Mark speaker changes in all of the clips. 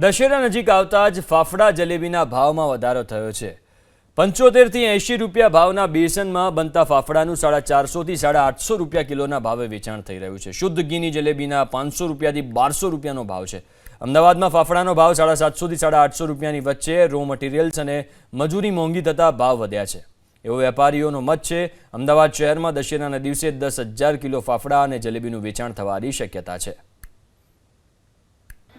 Speaker 1: દશેરા નજીક આવતા જ ફાફડા જલેબીના ભાવમાં વધારો થયો છે। 75 થી 80 રૂપિયા ભાવના બેસનમાં બનતા ફાફડાનું 450 થી 850 રૂપિયા કિલોના ભાવે વેચાણ થઈ રહ્યું છે। શુદ્ધ ઘીની જલેબીના 500 રૂપિયાથી 1200 રૂપિયાનો ભાવ છે। અમદાવાદમાં ફાફડાનો ભાવ 750 થી 850 રૂપિયાની વચ્ચે રો મટીરિયલ્સ અને મજૂરી મોંઘી થતા ભાવ વધ્યા છે એવો વેપારીઓનો મત છે। અમદાવાદ શહેરમાં દશેરાના દિવસે 10,000 કિલો ફાફડા અને જલેબીનું વેચાણ થવાની શક્યતા છે।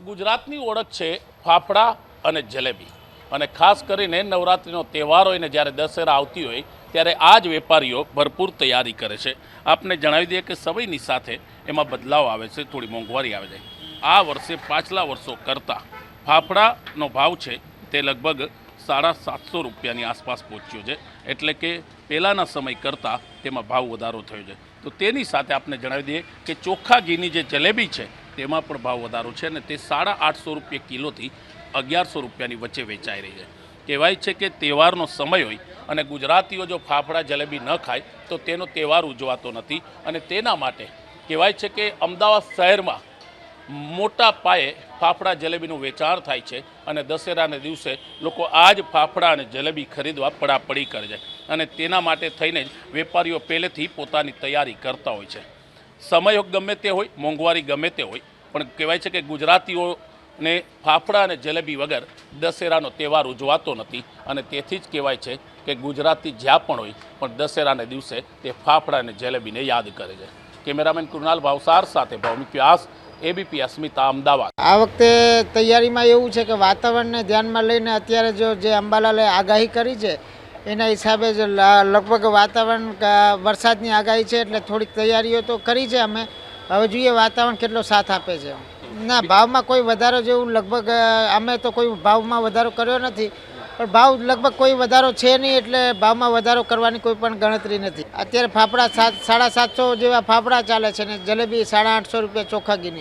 Speaker 2: ગુજરાતની ઓળખ છે ફાફડા અને જલેબી અને ખાસ કરીને નવરાત્રિનો તહેવાર હોય ને જ્યારે દશેરા આવતી હોય ત્યારે આ જ વેપારીઓ ભરપૂર તૈયારી કરે છે। આપને જણાવી દઈએ કે સમયની સાથે એમાં બદલાવ આવે છે, થોડી મોંઘવારી આવે છે। આ વર્ષે પાછલા વર્ષો કરતાં ફાફડાનો ભાવ છે તે લગભગ 750 રૂપિયાની આસપાસ પહોંચ્યો છે, એટલે કે પહેલાંના સમય કરતાં તેમાં ભાવ વધારો થયો છે। તો તેની સાથે આપને જણાવી દઈએ કે ચોખ્ખા ઘીની જે જલેબી છે તેમાં પણ ભાવ વધારો છે અને તે 850 રૂપિયા કિલોથી 1100 રૂપિયાની વચ્ચે વેચાઈ રહી છે। કહેવાય છે કે તહેવારનો સમય હોય અને ગુજરાતીઓ જો ફાફડા જલેબી ન ખાય તો તેનો તહેવાર ઉજવાતો નથી અને તેના માટે કહેવાય છે કે અમદાવાદ શહેરમાં મોટા પાયે ફાફડા જલેબીનું વેચાણ થાય છે અને દશેરાના દિવસે લોકો આ જ ફાફડા અને જલેબી ખરીદવા પડાપડી કરે છે અને તેના માટે થઈને જ વેપારીઓ પહેલેથી પોતાની તૈયારી કરતા હોય છે। સમય ગમે તે હોય, મોંઘવારી ગમે તે હોય, પણ કહેવાય છે કે ગુજરાતીઓને ફાફડા અને જલેબી વગર દશેરાનો તહેવાર ઉજવાતો નથી અને તેથી જ કહેવાય છે કે ગુજરાતી જ્યાં પણ હોય પણ દશેરાના દિવસે તે ફાફડા અને જલેબીને યાદ કરે છે। કેમેરામેન કૃણાલ ભાવસાર સાથે ભૌમિક વ્યાસ, એબીપી અસ્મિતા, અમદાવાદ।
Speaker 3: આ વખતે તૈયારીમાં એવું છે કે વાતાવરણને ધ્યાનમાં લઈને અત્યારે જે અંબાલાલે આગાહી કરી છે એના હિસાબે જ લગભગ વાતાવરણ વરસાદની આગાહી છે, એટલે થોડીક તૈયારીઓ તો કરી છે અમે। હવે જોઈએ વાતાવરણ કેટલો સાથ આપે છે। ના, ભાવમાં કોઈ વધારો જેવું લગભગ અમે તો કોઈ ભાવમાં વધારો કર્યો નથી, પણ ભાવ લગભગ કોઈ વધારો છે નહીં, એટલે ભાવમાં વધારો કરવાની કોઈ પણ ગણતરી નથી। અત્યારે ફાફડા 750 જેવા ફાફડા ચાલે છે ને જલેબી 850 રૂપિયા ચોખ્ખા ઘીની।